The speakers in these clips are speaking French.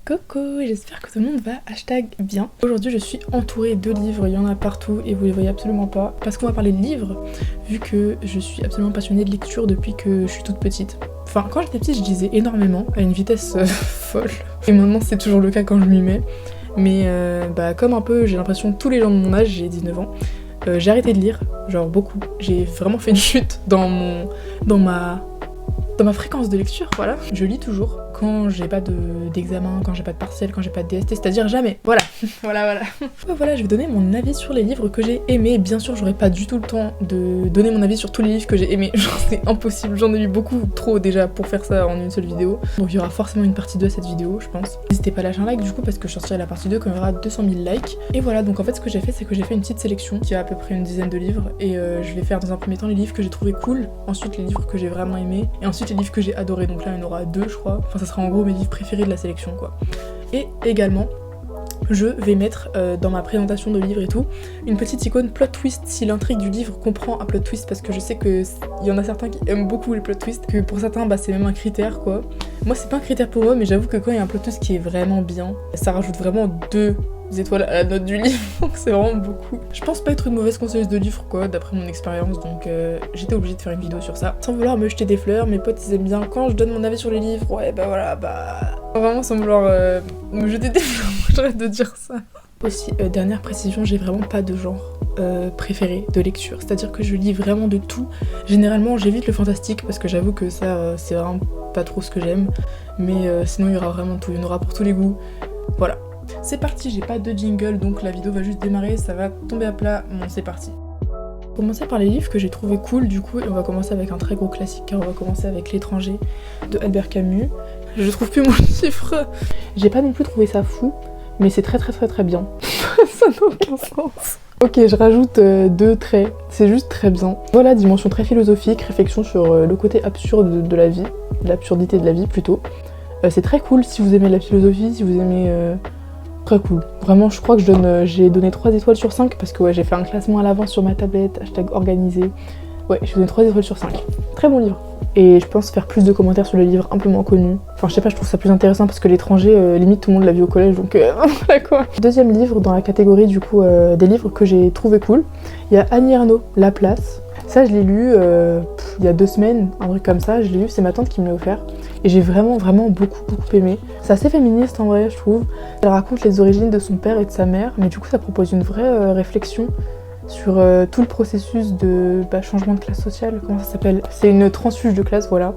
Coucou, j'espère que tout le monde va bien. Aujourd'hui je suis entourée de livres, il y en a partout et vous les voyez absolument pas. Parce qu'on va parler de livres, vu que je suis absolument passionnée de lecture depuis que je suis toute petite. Enfin, quand j'étais petite je lisais énormément, à une vitesse folle. Et maintenant c'est toujours le cas quand je m'y mets. Mais comme un peu j'ai l'impression que tous les gens de mon âge, j'ai 19 ans, j'ai arrêté de lire, genre beaucoup. J'ai vraiment fait une chute dans ma fréquence de lecture, voilà. Je lis toujours quand j'ai pas d'examen, quand j'ai pas de partiel, quand j'ai pas de DST, c'est-à-dire jamais. Voilà, voilà. Voilà, je vais donner mon avis sur les livres que j'ai aimés. Bien sûr, j'aurai pas du tout le temps de donner mon avis sur tous les livres que j'ai aimés. Genre, c'est impossible, j'en ai lu beaucoup trop déjà pour faire ça en une seule vidéo. Donc il y aura forcément une partie 2 à cette vidéo, je pense. N'hésitez pas à lâcher un like du coup, parce que je sortirai la partie 2 quand il y aura 200 000 likes. Et voilà, donc en fait, ce que j'ai fait, c'est que j'ai fait une petite sélection qui a à peu près une dizaine de livres. Et je vais faire dans un premier temps les livres que j'ai trouvé cool, ensuite les livres que j'ai vraiment aimés, et ensuite les livres que j'ai adorés. Donc là, il y en aura 2, je crois. Enfin, ça sera en gros mes livres préférés de la sélection, quoi. Et également, je vais mettre dans ma présentation de livre et tout, une petite icône plot twist si l'intrigue du livre comprend un plot twist, parce que je sais que il y en a certains qui aiment beaucoup les plot twists, que pour certains c'est même un critère quoi. Moi c'est pas un critère pour moi, mais j'avoue que quand il y a un plot twist qui est vraiment bien, ça rajoute vraiment 2 étoiles à la note du livre, donc c'est vraiment beaucoup. Je pense pas être une mauvaise conseilleuse de livres quoi, d'après mon expérience, donc j'étais obligée de faire une vidéo sur ça. Sans vouloir me jeter des fleurs, mes potes ils aiment bien quand je donne mon avis sur les livres, ouais vraiment sans vouloir me jeter des fleurs, j'arrête de dire ça. Aussi, dernière précision, j'ai vraiment pas de genre préféré de lecture, c'est-à-dire que je lis vraiment de tout. Généralement j'évite le fantastique parce que j'avoue que ça c'est vraiment pas trop ce que j'aime, mais sinon il y aura vraiment tout, il y en aura pour tous les goûts, voilà. C'est parti, j'ai pas de jingle donc la vidéo va juste démarrer, ça va tomber à plat, bon c'est parti. On va commencer par les livres que j'ai trouvé cool du coup, et on va commencer avec un très gros classique car on va commencer avec L'étranger de Albert Camus. Je trouve plus mon chiffre. J'ai pas non plus trouvé ça fou, mais c'est très bien. Ça n'a aucun sens. Ok, je rajoute 2 traits, c'est juste très bien. Voilà, dimension très philosophique, réflexion sur le côté absurde de la vie, l'absurdité de la vie plutôt. C'est très cool si vous aimez la philosophie, si vous aimez... Très cool. Vraiment, je crois que j'ai donné 3 étoiles sur 5 parce que ouais, j'ai fait un classement à l'avance sur ma tablette, #organisé. Ouais, j'ai donné 3 étoiles sur 5. Très bon livre. Et je pense faire plus de commentaires sur les livres un peu moins connus. Enfin, je sais pas, je trouve ça plus intéressant parce que L'étranger, limite tout le monde l'a vu au collège, donc voilà quoi. Deuxième livre dans la catégorie du coup des livres que j'ai trouvé cool, il y a Annie Ernaux, La Place. Ça, je l'ai lu il y a 2 semaines, un truc comme ça, je l'ai lu, c'est ma tante qui me l'a offert. Et j'ai vraiment beaucoup aimé. C'est assez féministe en vrai, je trouve. Elle raconte les origines de son père et de sa mère, mais du coup ça propose une vraie réflexion sur tout le processus de changement de classe sociale, comment ça s'appelle ? C'est une transfuge de classe, voilà.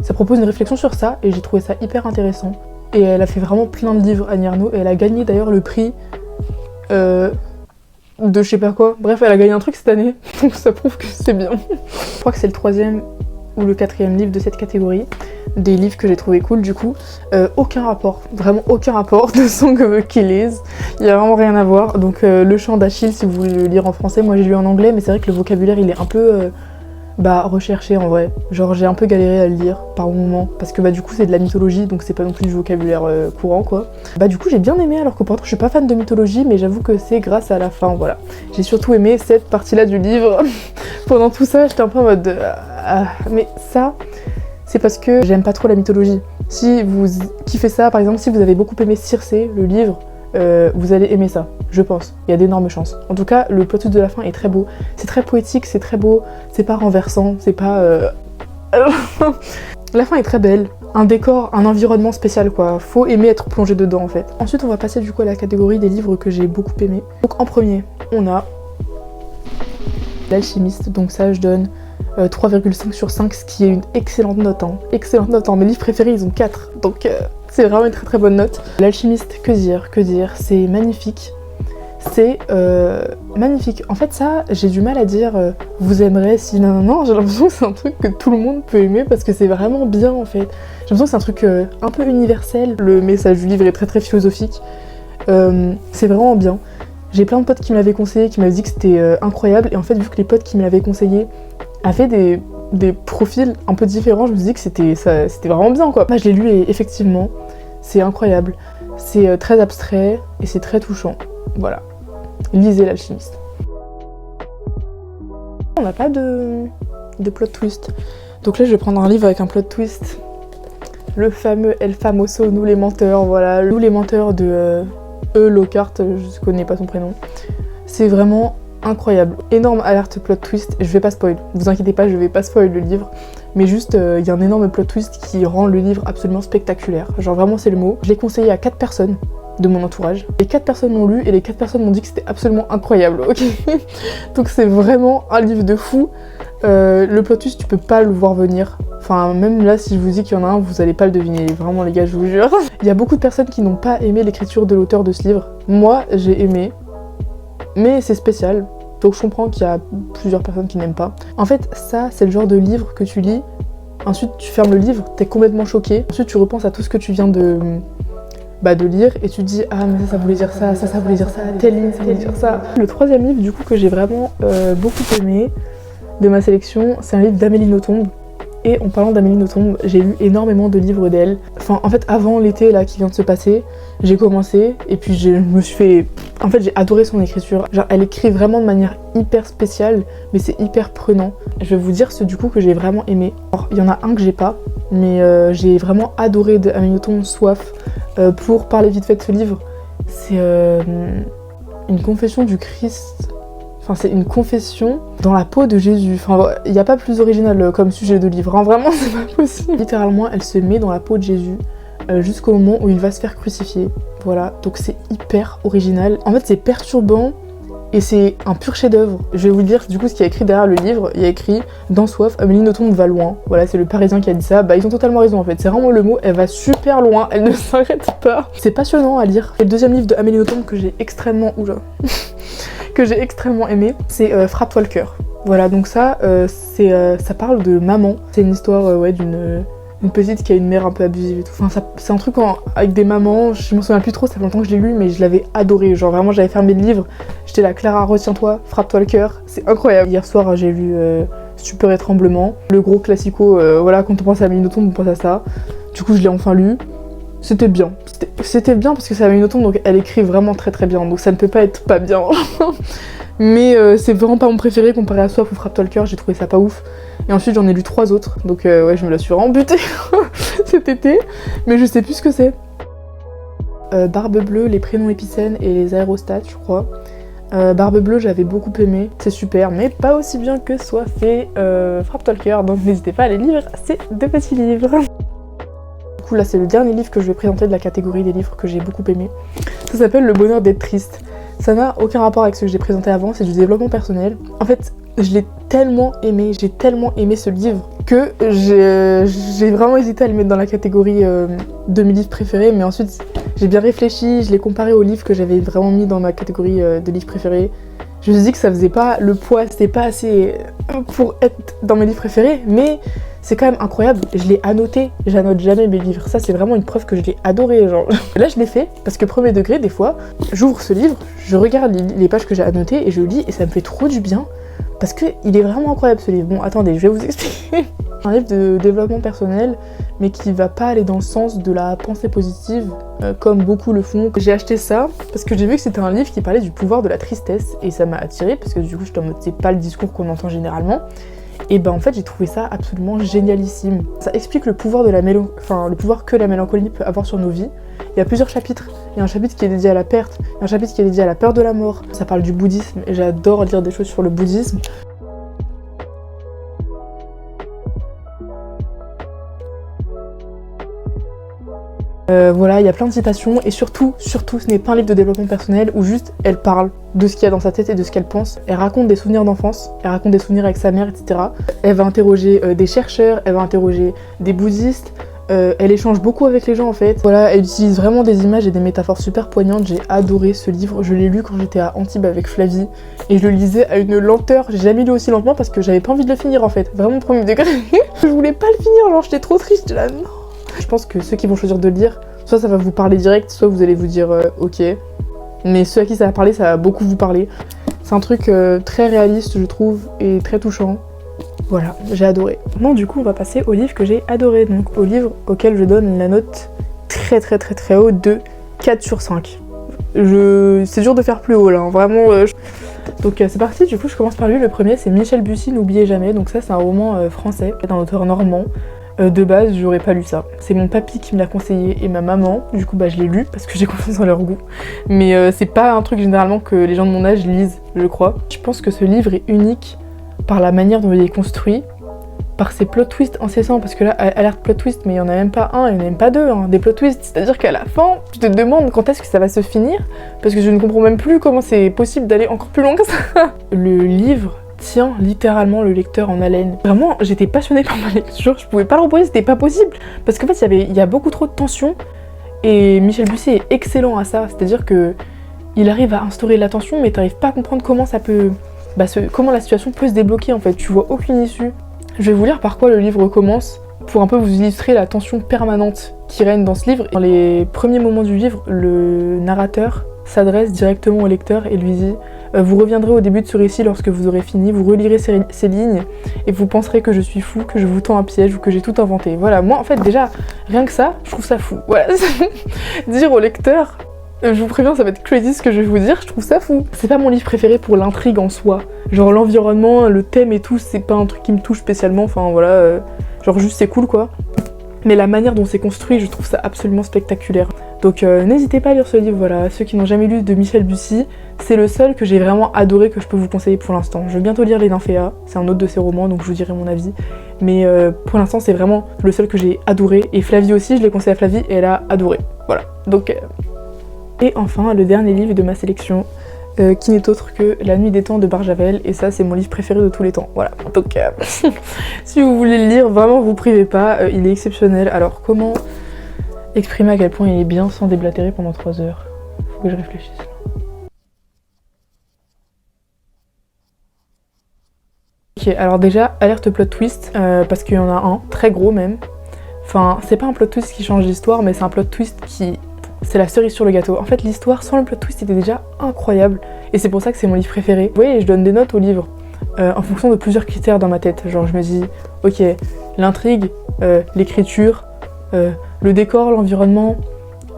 Ça propose une réflexion sur ça, et j'ai trouvé ça hyper intéressant. Et elle a fait vraiment plein de livres, Annie Ernaux, et elle a gagné d'ailleurs le prix de je sais pas quoi. Bref, elle a gagné un truc cette année, donc ça prouve que c'est bien. Je crois que c'est le 3e ou le 4e livre de cette catégorie, des livres que j'ai trouvé cool du coup. Aucun rapport, vraiment aucun rapport de Song of Achilles, il y a vraiment rien à voir. Donc Le Chant d'Achille si vous voulez le lire en français, moi j'ai lu en anglais, mais c'est vrai que le vocabulaire il est un peu recherché en vrai. Genre j'ai un peu galéré à le lire par moments, parce que du coup c'est de la mythologie, donc c'est pas non plus du vocabulaire courant quoi. Du coup j'ai bien aimé, alors que pourtant je suis pas fan de mythologie, mais j'avoue que c'est grâce à la fin, voilà. J'ai surtout aimé cette partie-là du livre. Pendant tout ça j'étais un peu en mode... mais ça, c'est parce que j'aime pas trop la mythologie. Si vous kiffez ça, par exemple, si vous avez beaucoup aimé Circé, le livre, vous allez aimer ça, je pense. Il y a d'énormes chances. En tout cas, le plot twist de la fin est très beau. C'est très poétique, c'est très beau, c'est pas renversant, c'est pas... La fin est très belle. Un décor, un environnement spécial quoi. Faut aimer être plongé dedans en fait. Ensuite, on va passer du coup à la catégorie des livres que j'ai beaucoup aimés. Donc en premier, on a L'Alchimiste. Donc ça, je donne 3,5 sur 5, ce qui est une excellente note. Excellente note. Mes livres préférés, ils ont 4. Donc c'est vraiment une très bonne note. L'Alchimiste, que dire, c'est magnifique. C'est magnifique. En fait ça, j'ai du mal à dire vous aimerez si non, j'ai l'impression que c'est un truc que tout le monde peut aimer parce que c'est vraiment bien en fait. J'ai l'impression que c'est un truc un peu universel. Le message du livre est très philosophique. C'est vraiment bien. J'ai plein de potes qui me l'avaient conseillé, qui m'avaient dit que c'était incroyable, et en fait vu que les potes qui me l'avaient conseillé avaient des profils un peu différents, je me suis dit que c'était vraiment bien quoi. Moi je l'ai lu et effectivement c'est incroyable. C'est très abstrait et c'est très touchant. Voilà. Lisez L'Alchimiste. On n'a pas de plot twist. Donc là je vais prendre un livre avec un plot twist le fameux El Famoso, Nous les menteurs, voilà, Nous les menteurs de Lockhart, je connais pas son prénom. C'est vraiment incroyable. Énorme alerte plot twist, je vais pas spoil, vous inquiétez pas, je vais pas spoil le livre, mais juste il y a un énorme plot twist qui rend le livre absolument spectaculaire. Genre vraiment c'est le mot. Je l'ai conseillé à 4 personnes de mon entourage. Les 4 personnes l'ont lu et les 4 personnes m'ont dit que c'était absolument incroyable, ok. Donc c'est vraiment un livre de fou. Le plot twist, tu peux pas le voir venir. Enfin, même là, si je vous dis qu'il y en a un, vous allez pas le deviner. Vraiment, les gars, je vous jure. Il y a beaucoup de personnes qui n'ont pas aimé l'écriture de l'auteur de ce livre. Moi, j'ai aimé. Mais c'est spécial. Donc je comprends qu'il y a plusieurs personnes qui n'aiment pas. En fait, ça, c'est le genre de livre que tu lis. Ensuite, tu fermes le livre, t'es complètement choqué. Ensuite, tu repenses à tout ce que tu viens de lire et tu te dis ah mais ça voulait dire ça, ça voulait dire ça, telle ligne ça voulait dire ça. Le troisième livre du coup que j'ai vraiment beaucoup aimé de ma sélection, c'est un livre d'Amélie Nothomb. Et en parlant d'Amélie Nothomb, j'ai lu énormément de livres d'elle. Enfin en fait avant l'été là qui vient de se passer, j'ai commencé et puis je me suis fait... En fait j'ai adoré son écriture. Genre elle écrit vraiment de manière hyper spéciale mais c'est hyper prenant. Je vais vous dire ceux du coup que j'ai vraiment aimé. Alors il y en a un que j'ai pas mais j'ai vraiment adoré d'Amélie Nothomb, Soif. Pour parler vite fait de ce livre, c'est une confession du Christ. Enfin, c'est une confession dans la peau de Jésus. Enfin, il n'y a pas plus original comme sujet de livre. Hein. Vraiment, c'est pas possible. Littéralement, elle se met dans la peau de Jésus jusqu'au moment où il va se faire crucifier. Voilà, donc c'est hyper original. En fait, c'est perturbant. Et c'est un pur chef-d'œuvre. Je vais vous dire du coup ce qu'il y a écrit derrière le livre. Il y a écrit dans Soif, Amélie Nothomb va loin. Voilà, c'est le Parisien qui a dit ça. Bah ils ont totalement raison en fait. C'est vraiment le mot. Elle va super loin. Elle ne s'arrête pas. C'est passionnant à lire. Et le deuxième livre de Amélie Nothomb que j'ai extrêmement aimé, c'est Frappe-toi le cœur. Voilà, donc ça, ça parle de maman. C'est une histoire d'une petite qui a une mère un peu abusive et tout. Enfin, c'est un truc avec des mamans, je m'en souviens plus trop, ça fait longtemps que je l'ai lu, mais je l'avais adoré. Genre vraiment, j'avais fermé le livre, j'étais là, Clara, retiens-toi, frappe-toi le cœur. C'est incroyable. Hier soir, j'ai lu Stupeur et tremblement. Le gros classico, voilà, quand on pense à Amélie Nothomb, on pense à ça. Du coup, je l'ai enfin lu. C'était bien. C'était bien parce que c'est Amélie Nothomb, donc elle écrit vraiment très très bien. Donc ça ne peut pas être pas bien. Mais c'est vraiment pas mon préféré comparé à Soif ou Frappe-toi le cœur, j'ai trouvé ça pas ouf. Et ensuite j'en ai lu 3 autres, donc ouais je me la suis vraiment butée cet été, mais je sais plus ce que c'est. Barbe Bleue, les prénoms épicènes et les aérostats je crois. Barbe Bleue j'avais beaucoup aimé, c'est super, mais pas aussi bien que soit fait Frappe-toi le cœur, donc n'hésitez pas à les lire, c'est 2 petits livres. Du coup là c'est le dernier livre que je vais présenter de la catégorie des livres que j'ai beaucoup aimé. Ça s'appelle Le bonheur d'être triste. Ça n'a aucun rapport avec ce que j'ai présenté avant, c'est du développement personnel. En fait, je l'ai tellement aimé, j'ai tellement aimé ce livre que j'ai vraiment hésité à le mettre dans la catégorie de mes livres préférés, mais ensuite j'ai bien réfléchi, je l'ai comparé aux livres que j'avais vraiment mis dans ma catégorie de livres préférés. Je me suis dit que ça faisait pas le poids, c'était pas assez pour être dans mes livres préférés, mais c'est quand même incroyable, je l'ai annoté, j'annote jamais mes livres, ça c'est vraiment une preuve que je l'ai adoré, genre. Là je l'ai fait, parce que premier degré, des fois, j'ouvre ce livre, je regarde les pages que j'ai annotées et je lis et ça me fait trop du bien, parce que il est vraiment incroyable ce livre. Bon attendez, je vais vous expliquer. Un livre de développement personnel, mais qui va pas aller dans le sens de la pensée positive, comme beaucoup le font. J'ai acheté ça, parce que j'ai vu que c'était un livre qui parlait du pouvoir de la tristesse, et ça m'a attirée, parce que du coup j'étais en mode c'est pas le discours qu'on entend généralement. Et ben en fait j'ai trouvé ça absolument génialissime. Ça explique le pouvoir de le pouvoir que la mélancolie peut avoir sur nos vies. Il y a plusieurs chapitres. Il y a un chapitre qui est dédié à la perte, il y a un chapitre qui est dédié à la peur de la mort. Ça parle du bouddhisme et j'adore lire des choses sur le bouddhisme. Voilà, il y a plein de citations et surtout, ce n'est pas un livre de développement personnel où juste elle parle de ce qu'il y a dans sa tête et de ce qu'elle pense. Elle raconte des souvenirs d'enfance, elle raconte des souvenirs avec sa mère, etc. Elle va interroger des chercheurs, elle va interroger des bouddhistes, elle échange beaucoup avec les gens en fait. Voilà, elle utilise vraiment des images et des métaphores super poignantes. J'ai adoré ce livre, je l'ai lu quand j'étais à Antibes avec Flavie et je le lisais à une lenteur. J'ai jamais lu aussi lentement parce que j'avais pas envie de le finir en fait, vraiment premier degré. Je voulais pas le finir, genre j'étais trop triste, là non. Je pense que ceux qui vont choisir de le lire, soit ça va vous parler direct, soit vous allez vous dire ok. Mais ceux à qui ça va parler, ça va beaucoup vous parler. C'est un truc très réaliste je trouve et très touchant. Voilà, j'ai adoré. Maintenant du coup on va passer au livre que j'ai adoré, donc au livre auquel je donne la note très haute de 4 sur 5. C'est dur de faire plus haut là, hein, vraiment. Donc c'est parti, du coup je commence par lui. Le premier c'est Michel Bussy, N'oubliez jamais. Donc ça c'est un roman français, un auteur normand. de base j'aurais pas lu ça. C'est mon papy qui me l'a conseillé et ma maman, du coup bah je l'ai lu parce que j'ai confiance en leur goût. Mais c'est pas un truc généralement que les gens de mon âge lisent, je crois. Je pense que ce livre est unique par la manière dont il est construit, par ses plot twists incessants, parce que là, alerte plot twist, mais il y en a même pas un, il y en a même pas deux, hein, des plot twists, c'est-à-dire qu'à la fin, tu te demandes quand est-ce que ça va se finir, parce que je ne comprends même plus comment c'est possible d'aller encore plus loin que ça. Le livre tient littéralement le lecteur en haleine. Vraiment, j'étais passionnée par ma lecture, je pouvais pas le reposer, c'était pas possible, parce qu'en fait, il y a beaucoup trop de tension, et Michel Bussy est excellent à ça, c'est-à-dire que il arrive à instaurer la tension, mais t'arrives pas à comprendre comment ça peut... comment la situation peut se débloquer en fait, tu vois aucune issue. Je vais vous lire par quoi le livre commence pour un peu vous illustrer la tension permanente qui règne dans ce livre. Dans les premiers moments du livre, le narrateur s'adresse directement au lecteur et lui dit « Vous reviendrez au début de ce récit lorsque vous aurez fini, vous relirez ces lignes et vous penserez que je suis fou, que je vous tends un piège ou que j'ai tout inventé. » Voilà, moi en fait déjà, rien que ça, je trouve ça fou. Voilà, dire au lecteur... Je vous préviens, ça va être crazy ce que je vais vous dire, je trouve ça fou. C'est pas mon livre préféré pour l'intrigue en soi. Genre l'environnement, le thème et tout, c'est pas un truc qui me touche spécialement, enfin voilà, genre juste c'est cool quoi. Mais la manière dont c'est construit, je trouve ça absolument spectaculaire. Donc n'hésitez pas à lire ce livre, voilà. Ceux qui n'ont jamais lu de Michel Bussy, c'est le seul que j'ai vraiment adoré, que je peux vous conseiller pour l'instant. Je vais bientôt lire Les Nymphéas, c'est un autre de ses romans, donc je vous dirai mon avis. Mais pour l'instant, c'est vraiment le seul que j'ai adoré. Et Flavie aussi, je l'ai conseillé à Flavie et elle a adoré. Voilà, donc... Et enfin, le dernier livre de ma sélection, qui n'est autre que La Nuit des Temps de Barjavel, et ça c'est mon livre préféré de tous les temps, voilà. Donc si vous voulez le lire, vraiment vous privez pas, il est exceptionnel. Alors comment exprimer à quel point il est bien sans déblatérer pendant 3 heures? Faut que je réfléchisse. Ok, alors déjà, alerte plot twist, parce qu'il y en a un, très gros même. Enfin, c'est pas un plot twist qui change l'histoire, mais c'est un plot twist qui... C'est la cerise sur le gâteau. En fait, l'histoire sans le plot twist était déjà incroyable. Et c'est pour ça que c'est mon livre préféré. Vous voyez, je donne des notes au livre en fonction de plusieurs critères dans ma tête. Genre, je me dis, ok, l'intrigue, l'écriture, le décor, l'environnement,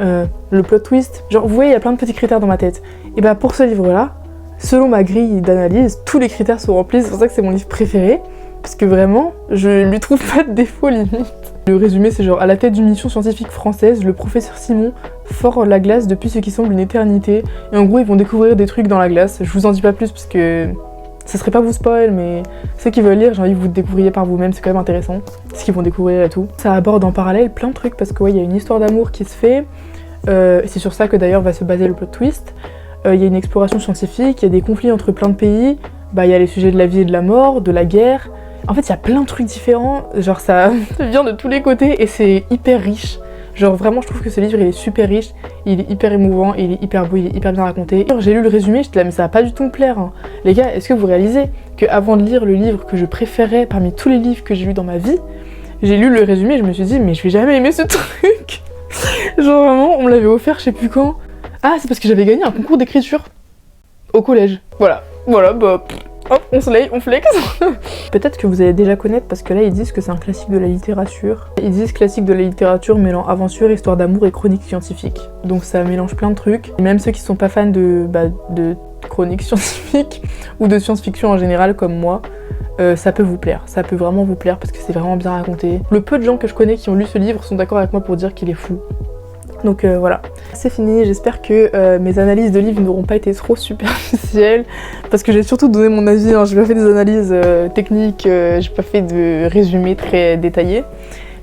le plot twist. Genre, vous voyez, il y a plein de petits critères dans ma tête. Et bah, pour ce livre-là, selon ma grille d'analyse, tous les critères sont remplis. C'est pour ça que c'est mon livre préféré. Parce que vraiment, je lui trouve pas de défaut limite. Le résumé, c'est genre, à la tête d'une mission scientifique française, le professeur Simon ford la glace depuis ce qui semble une éternité. Et en gros, ils vont découvrir des trucs dans la glace. Je vous en dis pas plus parce que ça serait pas vous spoil, mais ceux qui veulent lire, j'ai envie que vous le découvriez par vous-même, c'est quand même intéressant. Ce qu'ils vont découvrir et tout. Ça aborde en parallèle plein de trucs parce que ouais, il y a une histoire d'amour qui se fait. C'est sur ça que d'ailleurs va se baser le plot twist. Il y a une exploration scientifique, il y a des conflits entre plein de pays. Bah, il y a les sujets de la vie et de la mort, de la guerre. En fait, il y a plein de trucs différents, genre ça vient de tous les côtés et c'est hyper riche. Genre vraiment, je trouve que ce livre, il est super riche, il est hyper émouvant, il est hyper beau, il est hyper bien raconté. J'ai lu le résumé, j'étais là, mais ça va pas du tout me plaire. Hein. Les gars, est-ce que vous réalisez qu'avant de lire le livre que je préférais parmi tous les livres que j'ai lus dans ma vie, j'ai lu le résumé et je me suis dit, mais je vais jamais aimer ce truc. Genre vraiment, on me l'avait offert, je sais plus quand. Ah, c'est parce que j'avais gagné un concours d'écriture au collège. Voilà, bah... Hop, on se lay, on flex. Peut-être que vous allez déjà connaître parce que là ils disent que c'est un classique de la littérature. Ils disent classique de la littérature mêlant aventure, histoire d'amour et chronique scientifique. Donc ça mélange plein de trucs. Et même ceux qui sont pas fans de chronique scientifique ou de science-fiction en général comme moi, ça peut vous plaire. Ça peut vraiment vous plaire parce que c'est vraiment bien raconté. Le peu de gens que je connais qui ont lu ce livre sont d'accord avec moi pour dire qu'il est fou. Donc voilà, c'est fini, j'espère que mes analyses de livres n'auront pas été trop superficielles, parce que j'ai surtout donné mon avis, hein. J'ai pas fait des analyses techniques, j'ai pas fait de résumés très détaillés,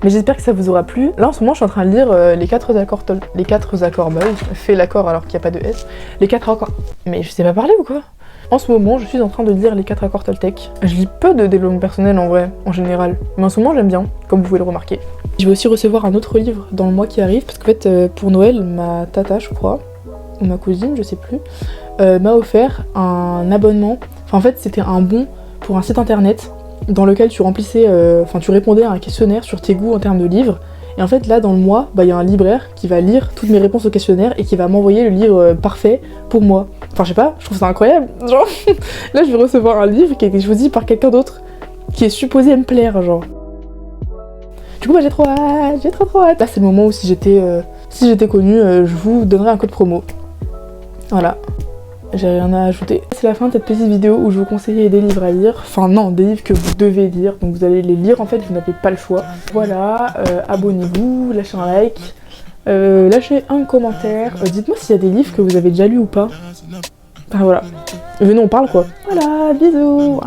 mais j'espère que ça vous aura plu. Là en ce moment je suis en train de lire les 4 accords, bah oui, je fais l'accord alors qu'il n'y a pas de S, les 4 accords, mais je sais pas parler ou quoi? En ce moment, je suis en train de lire les 4 accords Toltec. Je lis peu de développement personnel en vrai, en général, mais en ce moment j'aime bien, comme vous pouvez le remarquer. Je vais aussi recevoir un autre livre dans le mois qui arrive, parce qu'en fait, pour Noël, ma tata, je crois, ou ma cousine, je sais plus, m'a offert un abonnement. Enfin, en fait, c'était un bon pour un site internet dans lequel tu remplissais, tu répondais à un questionnaire sur tes goûts en termes de livres. Et en fait, là, dans le mois, il y a un libraire qui va lire toutes mes réponses au questionnaire et qui va m'envoyer le livre parfait pour moi. Enfin, je sais pas, je trouve ça incroyable. Genre, là, je vais recevoir un livre qui a été choisi par quelqu'un d'autre qui est supposé me plaire, genre. Du coup, j'ai trop hâte, j'ai trop hâte. Là, c'est le moment où si j'étais connue, je vous donnerais un code promo. Voilà. j'ai rien à ajouter. C'est la fin de cette petite vidéo où je vous conseille des livres à lire. Enfin non, des livres que vous devez lire, donc vous allez les lire en fait, vous n'avez pas le choix. Voilà, abonnez-vous, lâchez un like, lâchez un commentaire, dites-moi s'il y a des livres que vous avez déjà lus ou pas. Enfin voilà, venez on parle quoi. Voilà, bisous.